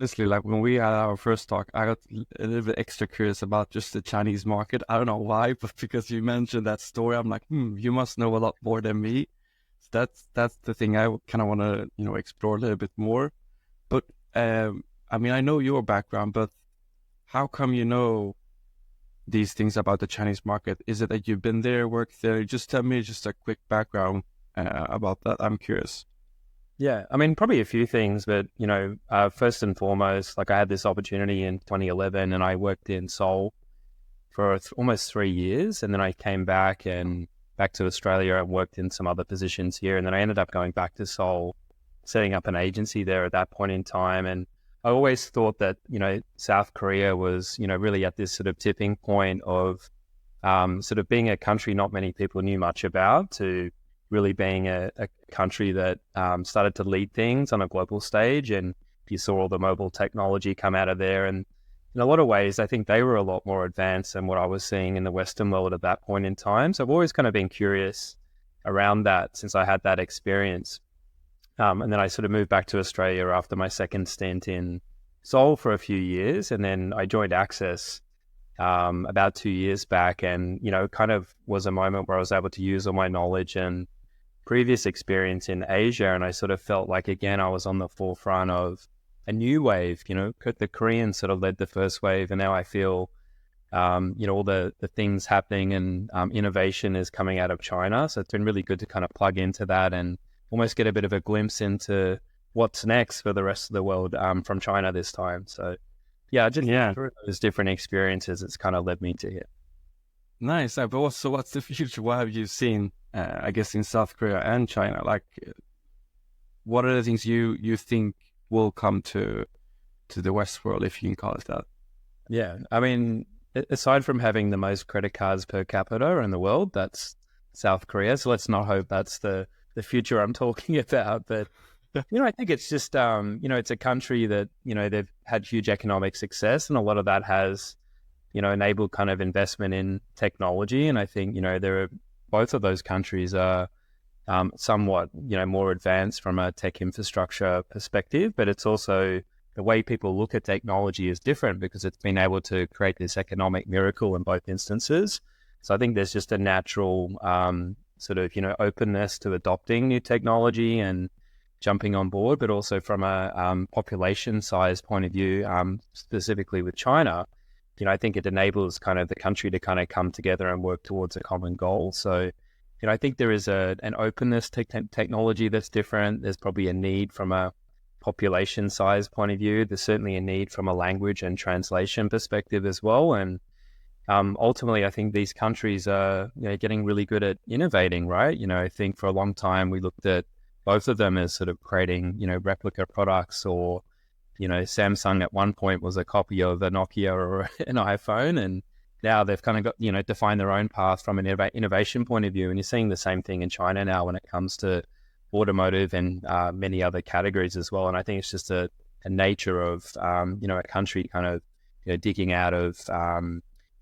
Honestly, like when we had our first talk, I got a little bit extra curious about just the Chinese market. I don't know why, but because you mentioned that story, I'm like, you must know a lot more than me. So that's the thing I kind of want to, explore a little bit more. But I mean, I know your background, but how come you know these things about the Chinese market? Is it that you've been there, worked there? Just tell me just a quick background about that. I'm curious. Yeah, I mean, probably a few things, but first and foremost, like I had this opportunity in 2011, and I worked in Seoul for almost 3 years, and then I came back to Australia and worked in some other positions here, and then I ended up going back to Seoul, setting up an agency there at that point in time, and I always thought that South Korea was really at this sort of tipping point of sort of being a country not many people knew much about to really being a country that started to lead things on a global stage. And you saw all the mobile technology come out of there. And in a lot of ways, I think they were a lot more advanced than what I was seeing in the Western world at that point in time. So I've always kind of been curious around that since I had that experience. And then I sort of moved back to Australia after my second stint in Seoul for a few years. And then I joined Access about 2 years back, and kind of was a moment where I was able to use all my knowledge and previous experience in Asia, and I sort of felt like again I was on the forefront of a new wave. The Koreans sort of led the first wave, and now I feel all the things happening and innovation is coming out of China. So it's been really good to kind of plug into that and almost get a bit of a glimpse into what's next for the rest of the world from China this time. So yeah, just Yeah, through those different experiences, it's kind of led me to here. nice. But also, what's the future? What have you seen? I guess in South Korea and China. Like, what are the things you think will come to the West world, if you can call it that? Yeah, I mean, aside from having the most credit cards per capita in the world, that's South Korea. So let's not hope that's the future I'm talking about. But I think it's just it's a country that they've had huge economic success, and a lot of that has enabled kind of investment in technology. And I think there are both of those countries are somewhat more advanced from a tech infrastructure perspective, but it's also the way people look at technology is different because it's been able to create this economic miracle in both instances. So I think there's just a natural sort of openness to adopting new technology and jumping on board, but also from a population size point of view, specifically with China, I think it enables kind of the country to kind of come together and work towards a common goal. So, I think there is an openness to technology that's different. There's probably a need from a population size point of view. There's certainly a need from a language and translation perspective as well. And ultimately, I think these countries are getting really good at innovating, right? I think for a long time we looked at both of them as sort of creating, replica products, or, Samsung at one point was a copy of a Nokia or an iPhone, and now they've kind of got, defined their own path from an innovation point of view. And you're seeing the same thing in China now when it comes to automotive and many other categories as well. And I think it's just a nature of, a country kind of, digging out of,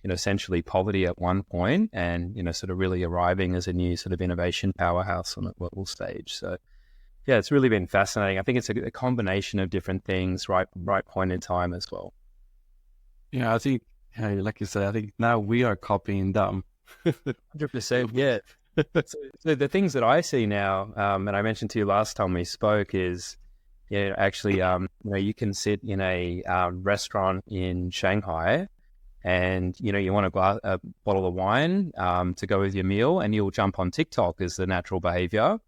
essentially poverty at one point and, sort of really arriving as a new sort of innovation powerhouse on a global stage. So, yeah, it's really been fascinating. I think it's a combination of different things, right point in time as well. Yeah, I think, like you said, I think now we are copying them. 100%, yeah. So the things that I see now, and I mentioned to you last time we spoke, is actually, you can sit in a restaurant in Shanghai, and you want a bottle of wine to go with your meal, and you'll jump on TikTok as the natural behavior,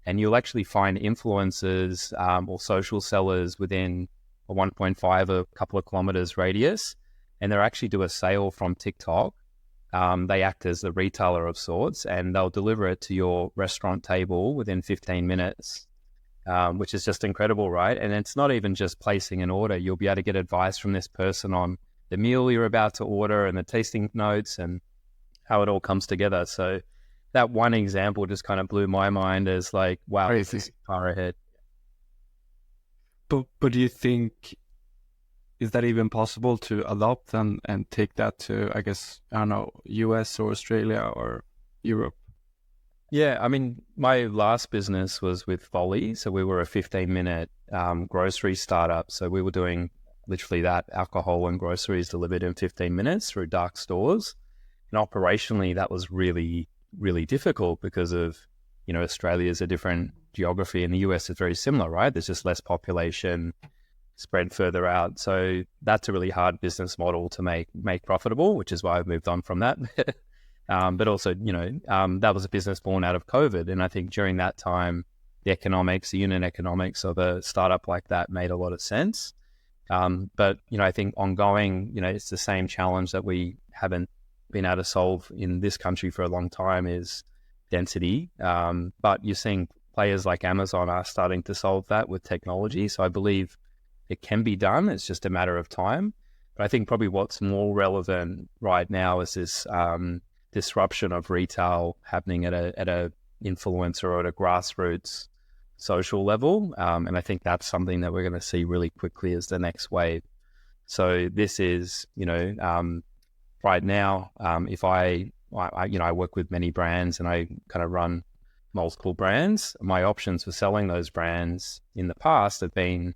and you'll actually find influencers or social sellers within a 1.5 a couple of kilometers radius, and they'll actually do a sale from TikTok. They act as the retailer of sorts, and they'll deliver it to your restaurant table within 15 minutes, which is just incredible, right? And it's not even just placing an order. You'll be able to get advice from this person on the meal you're about to order and the tasting notes and how it all comes together. So that one example just kind of blew my mind as like, wow, this is far ahead. But do you think, is that even possible to adopt and take that to, I guess, I don't know, US or Australia or Europe? Yeah, I mean, my last business was with Folly. So we were a 15-minute grocery startup. So we were doing literally that alcohol and groceries delivered in 15 minutes through dark stores. And operationally, that was really, really difficult because of, Australia is a different geography and the US is very similar, right? There's just less population spread further out. So that's a really hard business model to make profitable, which is why I've moved on from that. But also, that was a business born out of COVID. And I think during that time, the unit economics of a startup like that made a lot of sense. But, I think ongoing, it's the same challenge that we haven't been able to solve in this country for a long time is density. But you're seeing players like Amazon are starting to solve that with technology. So I believe it can be done. It's just a matter of time. But I think probably what's more relevant right now is this disruption of retail happening at a influencer or at a grassroots social level. And I think that's something that we're going to see really quickly as the next wave. So this is, right now, if I work with many brands and I kind of run multiple brands, my options for selling those brands in the past have been,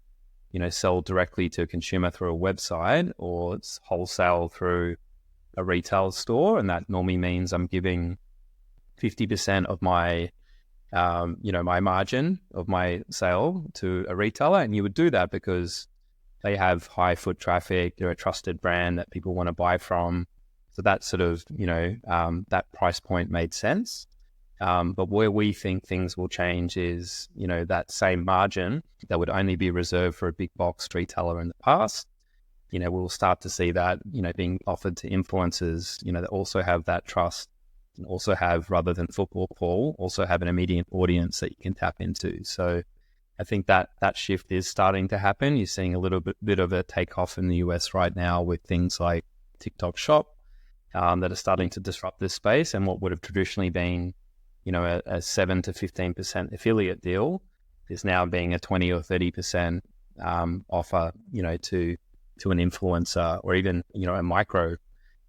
sell directly to a consumer through a website, or it's wholesale through a retail store. And that normally means I'm giving 50% of my, my margin of my sale to a retailer. And you would do that because they have high foot traffic. They're a trusted brand that people want to buy from. So that sort of, that price point made sense. But where we think things will change is, that same margin that would only be reserved for a big box retailer in the past, we'll start to see that, being offered to influencers, that also have that trust and also have, rather than football call, also have an immediate audience that you can tap into. So I think that shift is starting to happen. You're seeing a little bit of a takeoff in the US right now with things like TikTok Shop that are starting to disrupt this space, and what would have traditionally been a 7 to 15% affiliate deal is now being a 20 or 30% offer, to an influencer, or even, a micro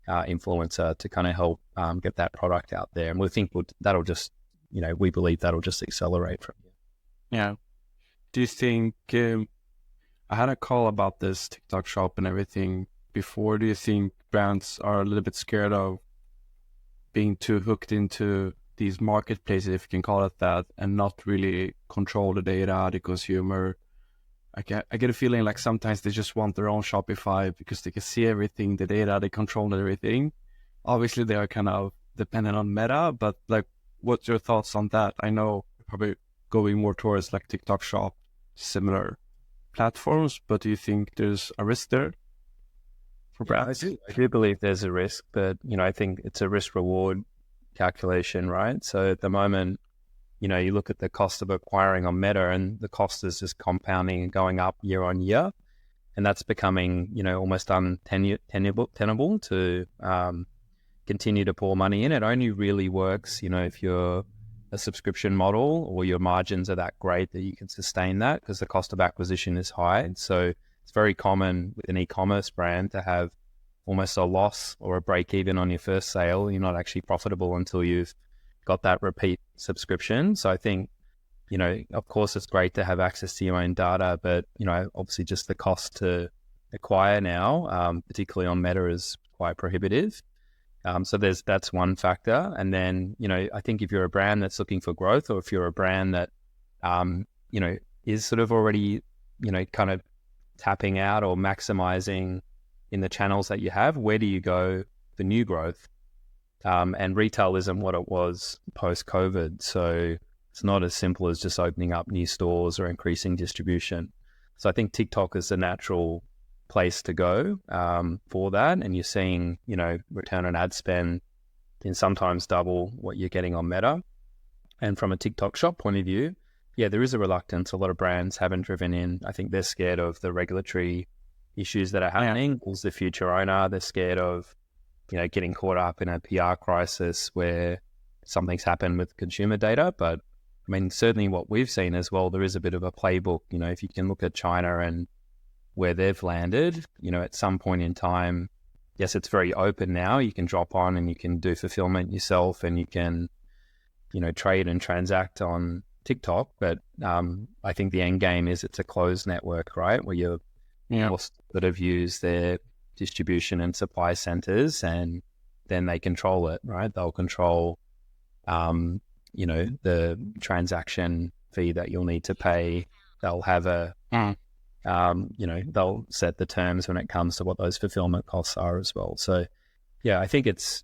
influencer, to kind of help get that product out there. And we think that'll just, we believe that'll just accelerate from here. Yeah. Do you think, I had a call about this TikTok Shop and everything before. Do you think brands are a little bit scared of being too hooked into these marketplaces, if you can call it that, and not really control the data, the consumer? I get a feeling like sometimes they just want their own Shopify because they can see everything, the data, they control everything. Obviously, they are kind of dependent on Meta, but like, what's your thoughts on that? I know probably going more towards like TikTok Shop, similar platforms, but do you think there's a risk there for brands? I do believe there's a risk, but I think it's a risk reward calculation, right? So at the moment, you look at the cost of acquiring on Meta, and the cost is just compounding and going up year on year, and that's becoming almost untenable to continue to pour money in. It only really works if you're a subscription model or your margins are that great that you can sustain that, because the cost of acquisition is high. So it's very common with an e-commerce brand to have almost a loss or a break even on your first sale. You're not actually profitable until you've got that repeat subscription. So I think, of course it's great to have access to your own data, but, obviously just the cost to acquire now, particularly on Meta, is quite prohibitive. So that's one factor. And then, I think if you're a brand that's looking for growth, or if you're a brand that, is sort of already, kind of tapping out or maximizing in the channels that you have, where do you go for new growth? And retail isn't what it was post-COVID. So it's not as simple as just opening up new stores or increasing distribution. So I think TikTok is the natural place to go for that. And you're seeing, return on ad spend can sometimes double what you're getting on Meta. And from a TikTok Shop point of view, yeah, there is a reluctance. A lot of brands haven't driven in. I think they're scared of the regulatory issues that are happening. Who's the future owner? They're scared of, getting caught up in a PR crisis where something's happened with consumer data. But I mean, certainly what we've seen as well, there is a bit of a playbook. If you can look at China and where they've landed, at some point in time, yes, it's very open now. You can drop on and you can do fulfillment yourself, and you can, trade and transact on TikTok. But I think the end game is it's a closed network, right? Where you're Yeah. forced to sort of use their distribution and supply centers, and then they control it, right? They'll control, the transaction fee that you'll need to pay. They'll have they'll set the terms when it comes to what those fulfillment costs are as well. So yeah, I think it's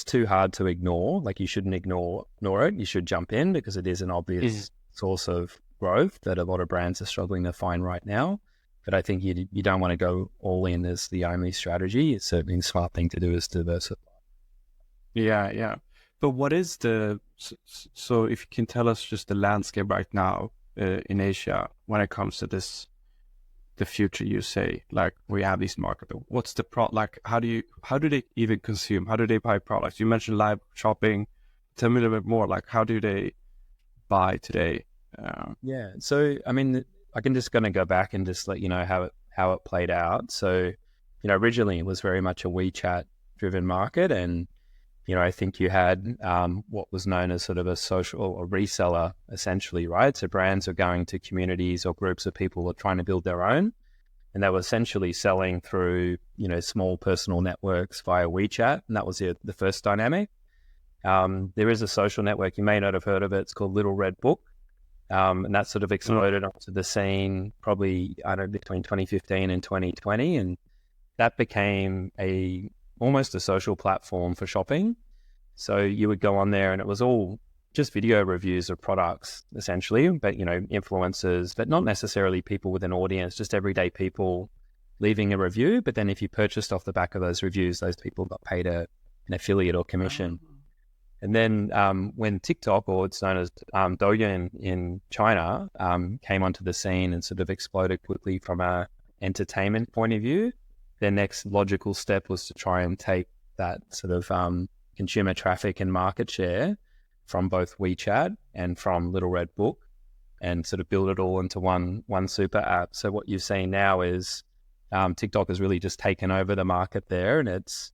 too hard to ignore. Like, you shouldn't ignore it. You should jump in because it is an obvious source of growth that a lot of brands are struggling to find right now. But I think you don't want to go all in as the only strategy. It's certainly a smart thing to do is diversify. Yeah, yeah. But what is so if you can tell us just the landscape right now in Asia when it comes to this, the future, you say, like we have these market, what's the like how do they even consume? How do they buy products? You mentioned live shopping. Tell me a little bit more, like how do they buy today? Yeah. So, I mean, I can just going to go back and just let you know how it played out. So, originally it was very much a WeChat driven market. And, I think you had what was known as sort of a social or reseller, essentially, right? So brands are going to communities or groups of people who are trying to build their own. And they were essentially selling through, small personal networks via WeChat. And that was the first dynamic. There is a social network, you may not have heard of it. It's called Little Red Book. And that sort of exploded onto the scene probably, I don't know, between 2015 and 2020. And that became almost a social platform for shopping. So you would go on there and it was all just video reviews of products, essentially, but, influencers, but not necessarily people with an audience, just everyday people leaving a review. But then if you purchased off the back of those reviews, those people got paid an affiliate or commission. And then when TikTok, or it's known as Douyin in China, came onto the scene and sort of exploded quickly from a entertainment point of view, their next logical step was to try and take that sort of consumer traffic and market share from both WeChat and from Little Red Book and sort of build it all into one super app. So what you've seen now is TikTok has really just taken over the market there, and it's,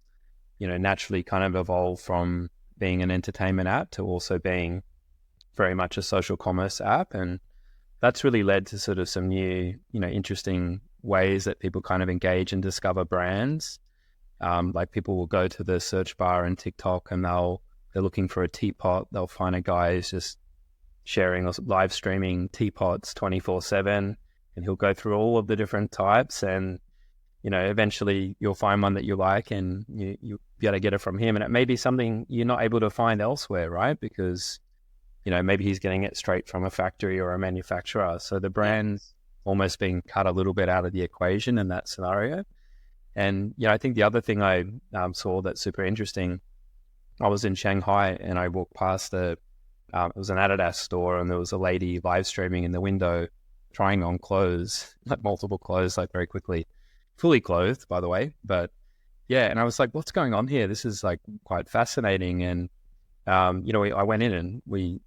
naturally kind of evolved from being an entertainment app to also being very much a social commerce app. And that's really led to sort of some new, interesting ways that people kind of engage and discover brands. Like people will go to the search bar in TikTok and they're looking for a teapot. They'll find a guy who's just sharing or live streaming teapots 24/7, and he'll go through all of the different types, and eventually you'll find one that you like and you got to get it from him. And it may be something you're not able to find elsewhere, right? Because, maybe he's getting it straight from a factory or a manufacturer. So the brand's almost being cut a little bit out of the equation in that scenario. And, I think the other thing I saw that's super interesting, I was in Shanghai and I walked past it was an Adidas store, and there was a lady live streaming in the window trying on clothes, like multiple clothes, like very quickly. Fully clothed, by the way, but yeah. And I was like, what's going on here? This is like quite fascinating. And, I went in and me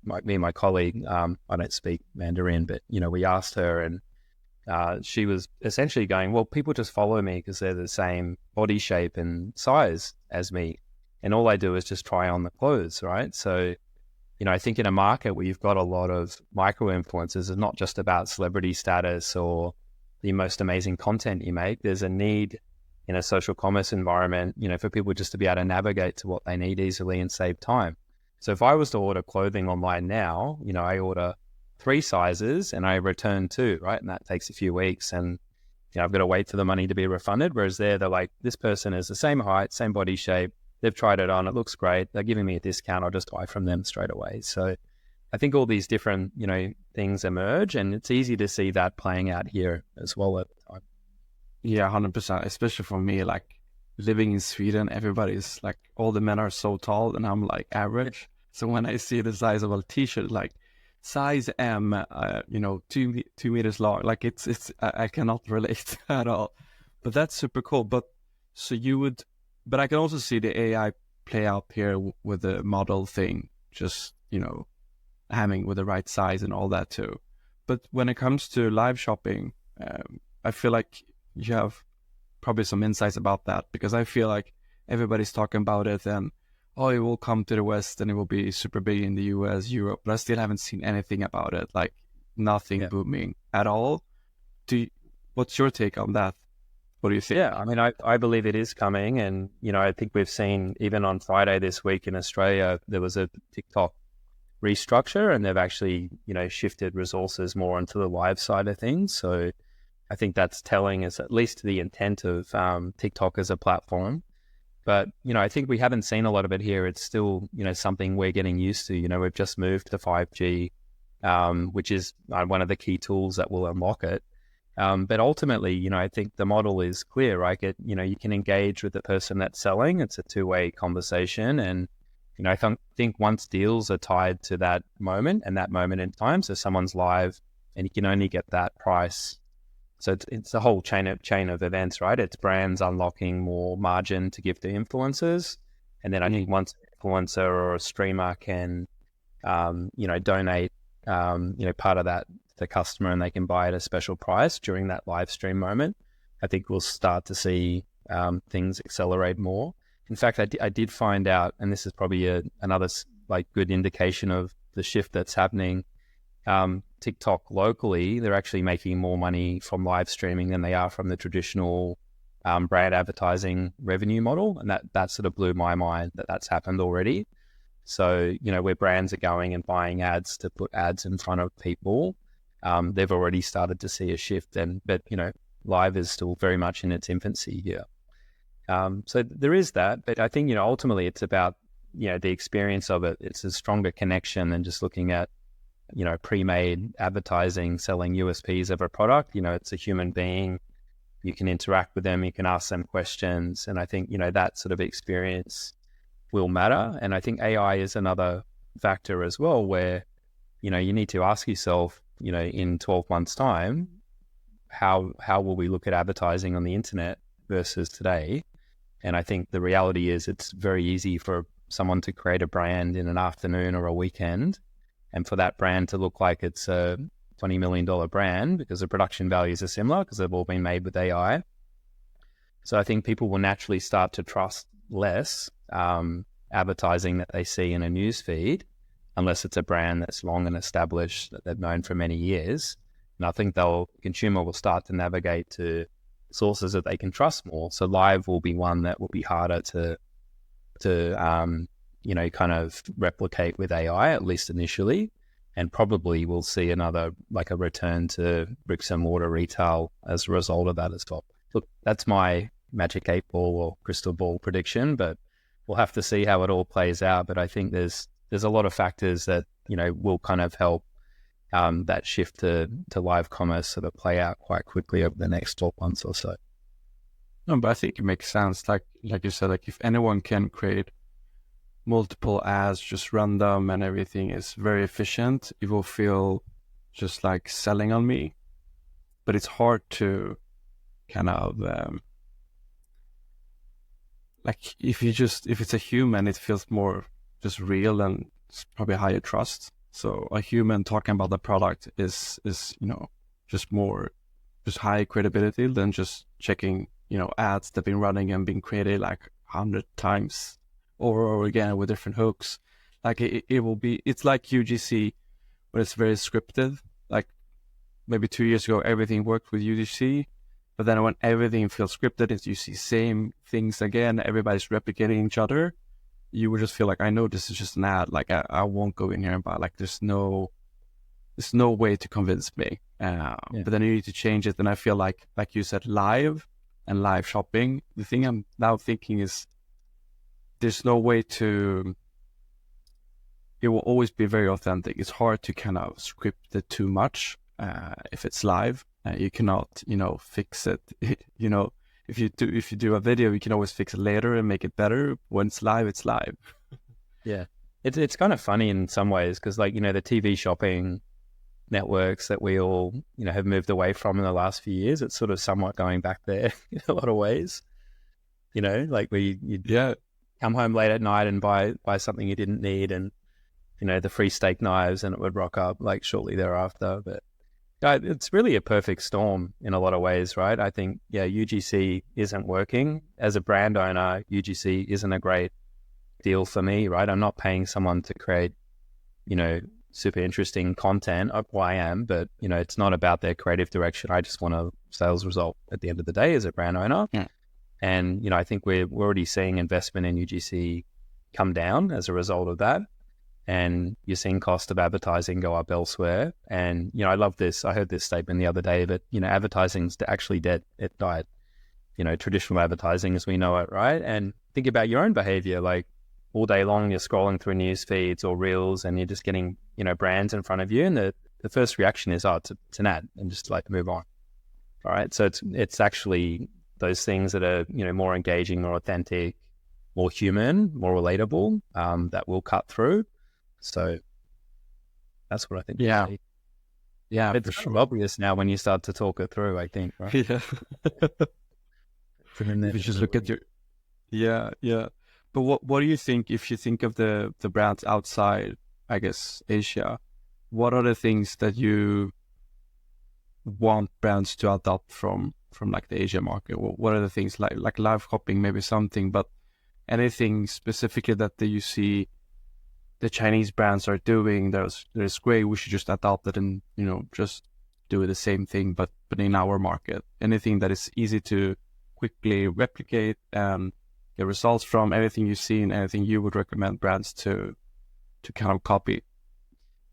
and my colleague, I don't speak Mandarin, but, we asked her, and she was essentially going, well, people just follow me because they're the same body shape and size as me. And all I do is just try on the clothes, right? So, I think in a market where you've got a lot of micro influencers, it's not just about celebrity status or the most amazing content you make. There's a need in a social commerce environment, for people just to be able to navigate to what they need easily and save time. So if I was to order clothing online now, I order 3 sizes and I return 2, right? And that takes a few weeks, and, I've got to wait for the money to be refunded. Whereas they're like, this person is the same height, same body shape. They've tried it on. It looks great. They're giving me a discount. I'll just buy from them straight away. So I think all these different, things emerge, and it's easy to see that playing out here as well at the time. Yeah, 100%. Especially for me, like living in Sweden, everybody's like, all the men are so tall and I'm like average. So when I see the size of a t-shirt, like size M, 2 meters long, like I cannot relate at all. But that's super cool. But I can also see the AI play out here with the model thing, just, having with the right size and all that too. But when it comes to live shopping, I feel like you have probably some insights about that, because I feel like everybody's talking about it and, oh, it will come to the West and it will be super big in the US, Europe, but I still haven't seen anything about it, like nothing booming at all. What's your take on that? What do you think? Yeah, I mean, I believe it is coming. And, I think we've seen even on Friday this week in Australia, there was a TikTok restructure and they've actually, shifted resources more onto the live side of things. So I think that's telling us at least the intent of TikTok as a platform. But, I think we haven't seen a lot of it here. It's still, something we're getting used to. We've just moved to 5G, which is one of the key tools that will unlock it. But ultimately, I think the model is clear, right? You can engage with the person that's selling. It's a two-way conversation. And, I think once deals are tied to that moment and that moment in time, so someone's live and you can only get that price. So it's a whole chain of events, right? It's brands unlocking more margin to give to influencers. And then I think once an influencer or a streamer can, donate, part of that to the customer and they can buy at a special price during that live stream moment, I think we'll start to see things accelerate more. In fact, I did find out, and this is probably another good indication of the shift that's happening. TikTok locally, they're actually making more money from live streaming than they are from the traditional brand advertising revenue model. And that sort of blew my mind that that's happened already. So, where brands are going and buying ads to put ads in front of people, they've already started to see a shift. But live is still very much in its infancy here. So there is that. But I think, ultimately it's about, the experience of it. It's a stronger connection than just looking at, pre-made advertising, selling USPs of a product. It's a human being. You can interact with them. You can ask them questions. And I think, that sort of experience will matter. And I think AI is another factor as well, where, you need to ask yourself, in 12 months' time, how will we look at advertising on the internet versus today? And I think the reality is it's very easy for someone to create a brand in an afternoon or a weekend, and for that brand to look like it's a $20 million brand because the production values are similar because they've all been made with AI. So I think people will naturally start to trust less advertising that they see in a news feed, unless it's a brand that's long and established that they've known for many years. And I think consumer will start to navigate to sources that they can trust more. So live will be one that will be harder to kind of replicate with AI, at least initially. And probably we'll see another, a return to bricks and mortar retail as a result of that as well. Look, that's my magic 8-ball or crystal ball prediction, but we'll have to see how it all plays out. But I think there's a lot of factors that, will kind of help that shift to live commerce sort of play out quite quickly over the next 12 months or so. No, but I think it makes sense. Like you said, if anyone can create multiple ads, just run them and everything is very efficient, it will feel just like selling on me. But it's hard to kind of if it's a human, it feels more just real and it's probably higher trust. So a human talking about the product is just high credibility than just checking ads that have been running and being created 100 times over and over again with different hooks. It's like UGC when it's very scripted. Maybe 2 years ago, everything worked with UGC, but then when everything feels scripted, you see same things again, everybody's replicating each other, you would just feel I know this is just an ad. I won't go in here and buy. There's no way to convince me. But then you need to change it. And I feel like you said, live and live shopping. The thing I'm now thinking is there's no way to. It will always be very authentic. It's hard to kind of script it too much. If it's live, you cannot, fix it. If you do a video, you can always fix it later and make it better. When it's live, it's live. Yeah. It's kind of funny in some ways because the TV shopping networks that we all, have moved away from in the last few years, it's sort of somewhat going back there in a lot of ways. You'd come home late at night and buy something you didn't need and, the free steak knives, and it would rock up shortly thereafter. But it's really a perfect storm in a lot of ways, right? I think, UGC isn't working. As a brand owner, UGC isn't a great deal for me, right? I'm not paying someone to create, super interesting content. Well, I am, but it's not about their creative direction. I just want a sales result at the end of the day as a brand owner. Yeah. And I think we're already seeing investment in UGC come down as a result of that. And you're seeing cost of advertising go up elsewhere. And, I love this. I heard this statement the other day that, advertising's actually dead. It died. Traditional advertising as we know it, right? And think about your own behavior. Like all day long, you're scrolling through news feeds or reels and you're just getting, brands in front of you. And the first reaction is, oh, it's an ad, and just like move on. All right. So it's actually those things that are, more engaging, more authentic, more human, more relatable, that will cut through. So that's what I think. Yeah. Yeah, it's for kind of sure. obvious now when you start to talk it through, I think, right? Yeah. And then If you just look at your, yeah, yeah. But what do you think if you think of the brands outside, I guess, Asia? What are the things that you want brands to adopt from like the Asia market? What are the things like live shopping, maybe something, but anything specifically that you see the Chinese brands are doing that's great, we should just adopt it and just do the same thing but in our market? Anything that is easy to quickly replicate and get results from, anything you've seen, anything you would recommend brands to kind of copy?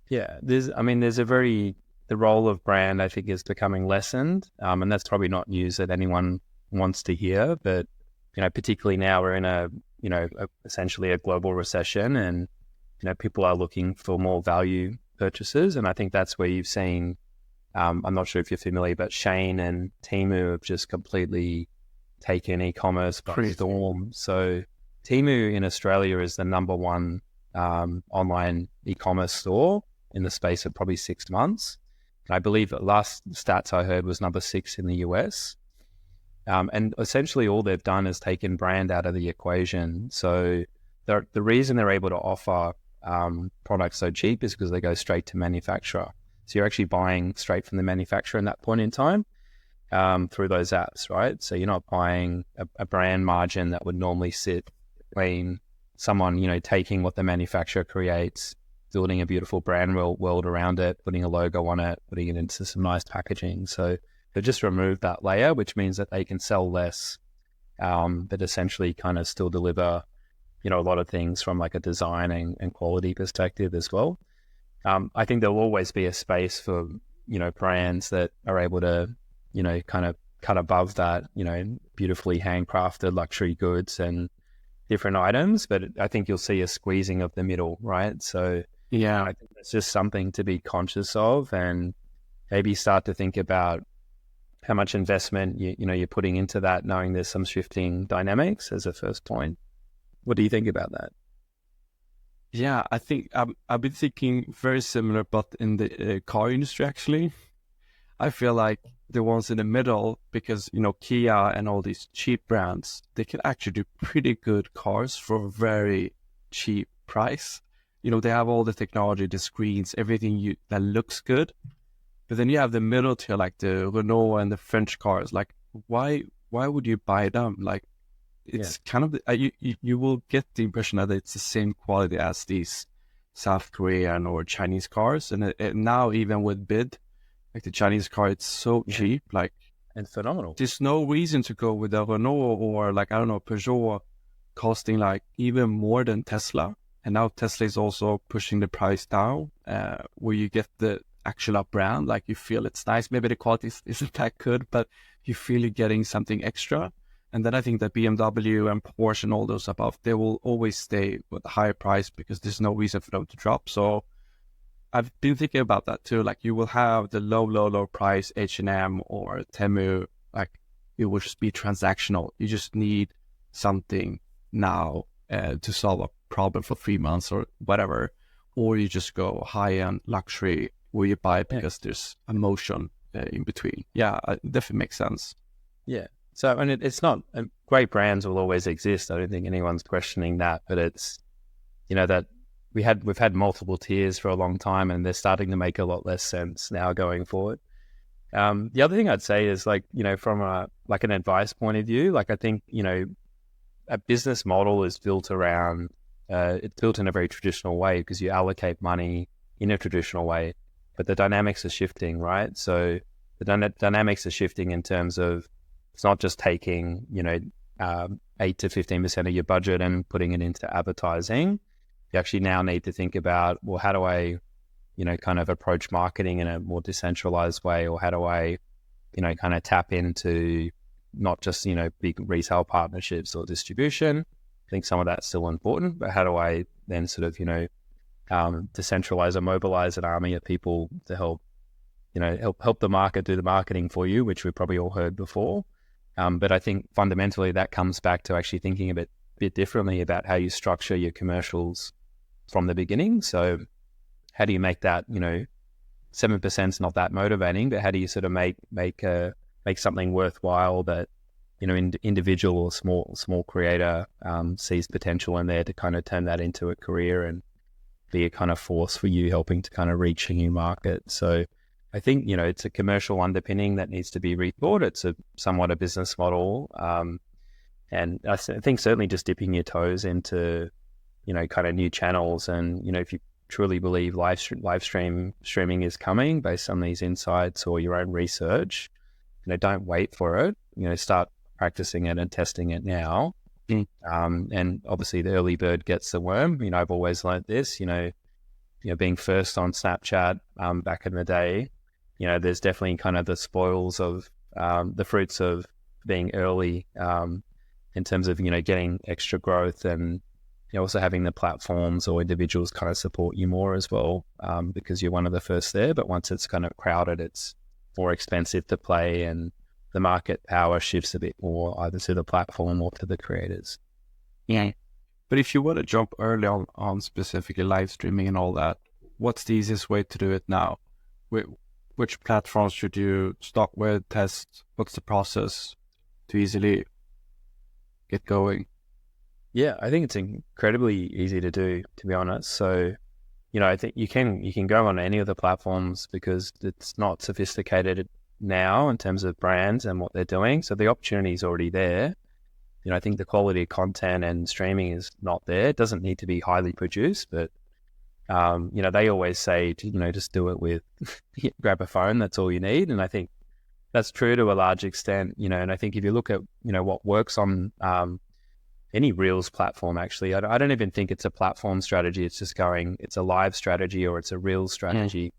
Yeah, there's the role of brand, I think, is becoming lessened, and that's probably not news that anyone wants to hear. But particularly now we're in essentially a global recession, and people are looking for more value purchases, and I think that's where you've seen. I'm not sure if you're familiar, but Shein and Temu have just completely taken e-commerce by storm. So Temu in Australia is the number one online e-commerce store in the space of probably 6 months. And I believe the last stats I heard was number 6 in the US. And essentially all they've done is taken brand out of the equation. So the reason they're able to offer products so cheap is because they go straight to manufacturer. So you're actually buying straight from the manufacturer in that point in time through those apps, right? So you're not buying a brand margin that would normally sit between someone, taking what the manufacturer creates, building a beautiful brand world around it, putting a logo on it, putting it into some nice packaging. So they've just removed that layer, which means that they can sell less, but essentially kind of still deliver, a lot of things from like a design and quality perspective as well. I think there'll always be a space for, brands that are able to, kind of cut above that, beautifully handcrafted luxury goods and different items. But I think you'll see a squeezing of the middle, right? So Yeah. I think it's just something to be conscious of, and maybe start to think about how much investment you're putting into that, knowing there's some shifting dynamics as a first point. What do you think about that? Yeah, I think I've been thinking very similar, but in the car industry, actually. I feel like the ones in the middle, because, Kia and all these cheap brands, they can actually do pretty good cars for a very cheap price. They have all the technology, the screens, everything that looks good. But then you have the middle tier, like the Renault and the French cars. Like, why would you buy them? Like, it's kind of you will get the impression that it's the same quality as these South Korean or Chinese cars, and now even with bid, like the Chinese car, it's so cheap, like, and phenomenal. There's no reason to go with a Renault or like, I don't know, Peugeot costing like even more than Tesla, and now Tesla is also pushing the price down, where you get the actual brand, like you feel it's nice. Maybe the quality isn't that good, but you feel you're getting something extra. And then I think that BMW and Porsche and all those above, they will always stay with a higher price because there's no reason for them to drop. So I've been thinking about that too. Like you will have the low price H&M or Temu, like it will just be transactional. You just need something now to solve a problem for 3 months or whatever. Or you just go high-end luxury where you buy it because there's emotion in between. Yeah, it definitely makes sense. Yeah. So, and it's not, great brands will always exist. I don't think anyone's questioning that, but it's, that we've had multiple tiers for a long time, and they're starting to make a lot less sense now going forward. The other thing I'd say is like, from an advice point of view, like I think, a business model is built around, it's built in a very traditional way because you allocate money in a traditional way. But the dynamics are shifting, right? So the dynamics are shifting in terms of it's not just taking, 8 to 15% of your budget and putting it into advertising. You actually now need to think about, well, how do I, kind of approach marketing in a more decentralized way, or how do I, kind of tap into not just, big resale partnerships or distribution. I think some of that's still important, but how do I then sort of, decentralize or mobilize an army of people to help the market do the marketing for you, which we've probably all heard before. But I think fundamentally that comes back to actually thinking a bit differently about how you structure your commercials from the beginning. So how do you make that, 7% is not that motivating, but how do you sort of make something worthwhile that, individual or small creator sees potential in there to kind of turn that into a career and be a kind of force for you helping to kind of reach a new market. So I think, it's a commercial underpinning that needs to be rethought. It's somewhat a business model. And I think certainly just dipping your toes into, kind of new channels. And, if you truly believe streaming is coming based on these insights or your own research, don't wait for it, start practicing it and testing it now. And obviously the early bird gets the worm. I've always learned this, being first on Snapchat back in the day, there's definitely kind of the spoils of the fruits of being early in terms of, getting extra growth and also having the platforms or individuals kind of support you more as well because you're one of the first there. But once it's kind of crowded, it's more expensive to play and the market power shifts a bit more either to the platform or to the creators. Yeah. But if you want to jump early on specifically live streaming and all that, what's the easiest way to do it now? Which platforms should you start with, test? What's the process to easily get going? Yeah, I think it's incredibly easy to do, to be honest. So, I think you can go on any of the platforms because it's not sophisticated now in terms of brands and what they're doing. So the opportunity is already there. I think the quality of content and streaming is not there. It doesn't need to be highly produced, but they always say, just do it with, grab a phone, that's all you need. And I think that's true to a large extent, and I think if you look at, what works on any Reels platform, actually, I don't even think it's a platform strategy. It's just it's a live strategy or it's a Reels strategy.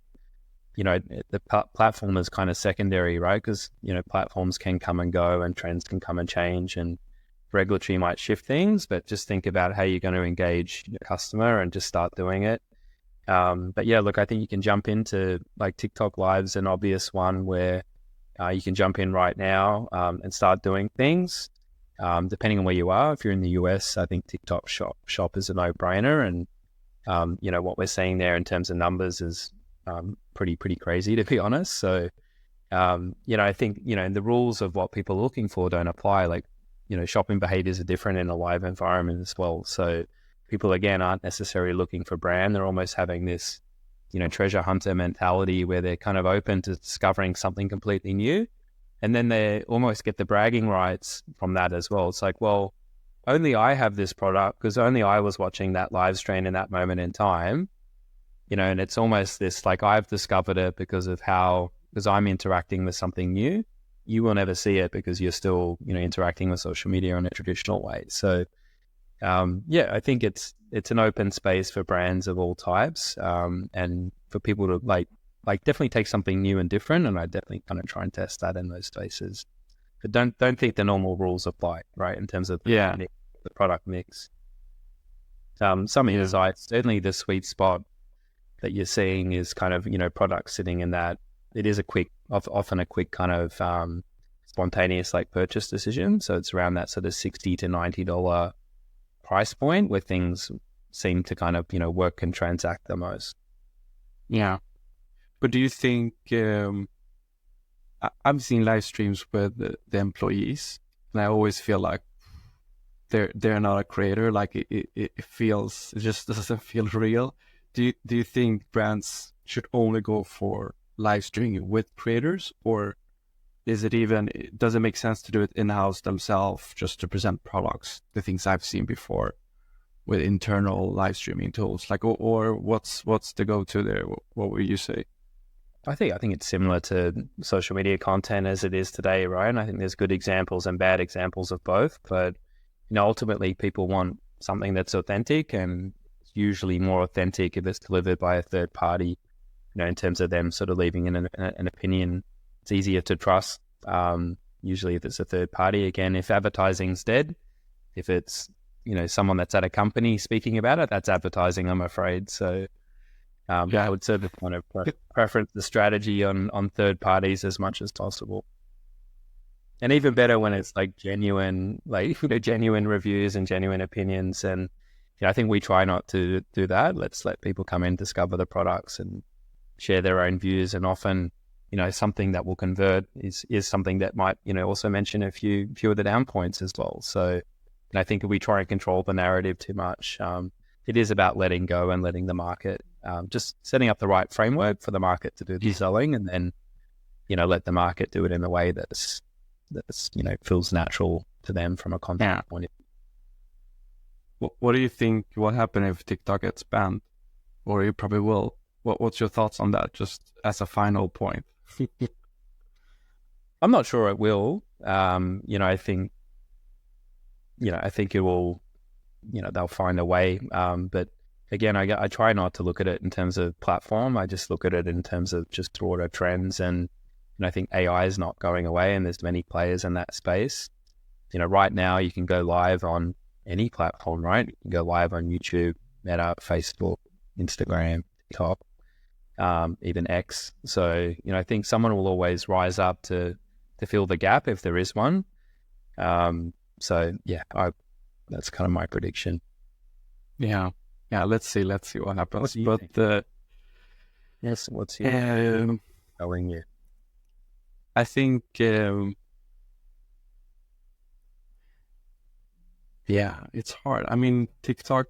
The platform is kind of secondary, right? Because, platforms can come and go and trends can come and change and regulatory might shift things, but just think about how you're going to engage your customer and just start doing it. But yeah, look, I think you can jump into like TikTok Live's an obvious one where you can jump in right now and start doing things. Depending on where you are, if you're in the US, I think TikTok shop is a no-brainer. And, what we're seeing there in terms of numbers is pretty crazy, to be honest. So, I think, the rules of what people are looking for don't apply. Like, shopping behaviors are different in a live environment as well. So people, again, aren't necessarily looking for brand. They're almost having this, treasure hunter mentality where they're kind of open to discovering something completely new. And then they almost get the bragging rights from that as well. It's like, well, only I have this product because only I was watching that live stream in that moment in time, and it's almost this, like, I've discovered it because I'm interacting with something new. You will never see it because you're still, interacting with social media in a traditional way. So, I think it's an open space for brands of all types and for people to like definitely take something new and different. And I definitely kind of try and test that in those spaces. But don't think the normal rules apply, right? In terms of the product mix. Some insights, certainly the sweet spot that you're seeing is kind of, products sitting in that. It is often a quick kind of spontaneous like purchase decision. So it's around that sort of $60 to $90 price point where things seem to kind of, work and transact the most. Yeah. But do you think, I've seen live streams with the employees and I always feel like they're not a creator. Like it just doesn't feel real. Do you think brands should only go for live streaming with creators, or does it make sense to do it in-house themselves just to present products, the things I've seen before? with internal live streaming tools? Like, or what's the go-to there? What would you say? I think it's similar to social media content as it is today, right? And I think there's good examples and bad examples of both. But ultimately, people want something that's authentic, and it's usually more authentic if it's delivered by a third party. In terms of them sort of leaving an opinion, it's easier to trust. Usually, if it's a third party, again, if advertising's dead, if it's someone that's at a company speaking about it, that's advertising, I'm afraid. So I would sort of kind of preference the strategy on third parties as much as possible. And even better when it's like genuine, genuine reviews and genuine opinions. And I think we try not to do that. Let's let people come in, discover the products, and share their own views. And often, something that will convert is something that might, also mention a few of the down points as well. So I think if we try and control the narrative too much, it is about letting go and letting the market, just setting up the right framework for the market to do the selling, and then, let the market do it in a way that's feels natural to them from a content point of view. What do you think will happen if TikTok gets banned? Or you probably will. What's your thoughts on that, just as a final point? I'm not sure it will. I think it will, they'll find a way. But again, I try not to look at it in terms of platform. I just look at it in terms of just broader trends. And I think AI is not going away, and there's many players in that space. Right now you can go live on any platform, right? You can go live on YouTube, Meta, Facebook, Instagram, TikTok, even X. So, I think someone will always rise up to fill the gap if there is one. So yeah, that's kind of my prediction. Yeah. Let's see what happens. Yes, what's your going here? I think, it's hard. I mean, TikTok,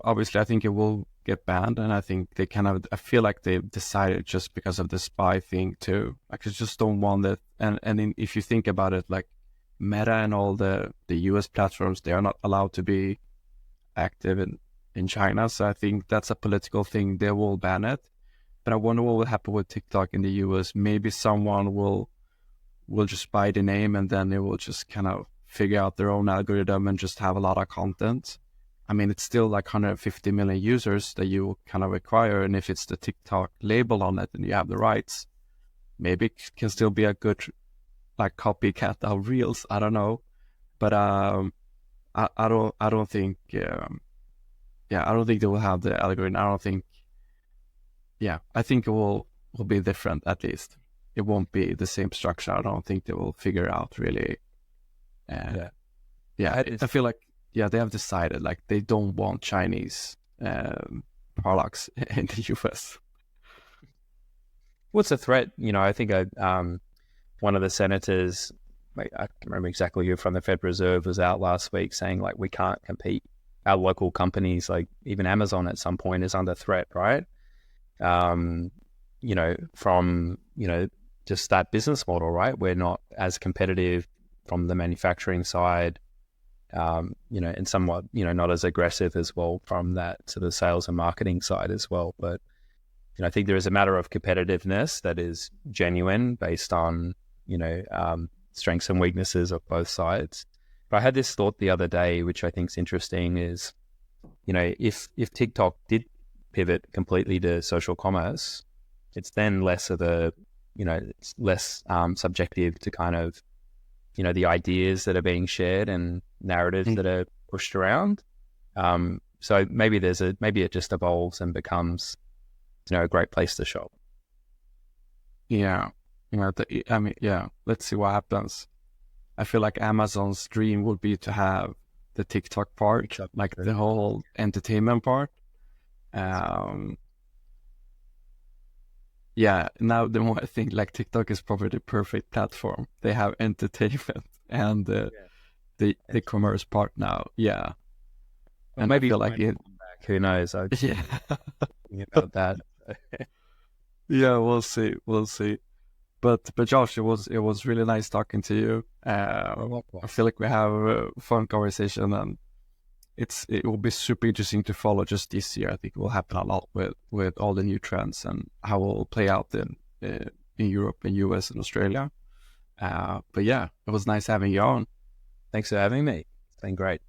obviously, I think it will get banned, and I think I feel like they've decided just because of the spy thing too. Like, I just don't want it. And if you think about it, like Meta and all the US platforms, they are not allowed to be active in China. So I think that's a political thing. They will ban it. But I wonder what will happen with TikTok in the US. Maybe someone will just buy the name, and then they will just kind of figure out their own algorithm and just have a lot of content. I mean, it's still like 150 million users that you kind of require. And if it's the TikTok label on it and you have the rights, maybe it can still be a good like copycat of Reels. I don't know. But I don't think, I don't think they will have the algorithm. I think it will be different, at least. It won't be the same structure. I don't think they will figure out really. I feel like, they have decided like they don't want Chinese products in the US. What's a threat? I think one of the senators, I can't remember exactly who from the Fed Reserve, was out last week saying like we can't compete. Our local companies, like even Amazon at some point, is under threat, right? From just that business model, right? We're not as competitive from the manufacturing side, and somewhat, not as aggressive as well from that sort of sales and marketing side as well. But, I think there is a matter of competitiveness that is genuine based on, strengths and weaknesses of both sides. But I had this thought the other day, which I think is interesting, is, if TikTok did pivot completely to social commerce, it's then less of a, it's less subjective to kind of, the ideas that are being shared and narratives that are pushed around. So maybe it just evolves and becomes, a great place to shop. Yeah. Let's see what happens. I feel like Amazon's dream would be to have the TikTok part, like the whole entertainment part. Now the more I think, like TikTok is probably the perfect platform. They have entertainment and the commerce part now. Yeah. Well, and maybe I feel like who knows? yeah. About that. Yeah, we'll see. But Josh, it was really nice talking to you. I feel like we have a fun conversation, and it will be super interesting to follow just this year. I think it will happen a lot with all the new trends and how it will play out in Europe and US and Australia. But yeah, it was nice having you on. Thanks for having me. It's been great.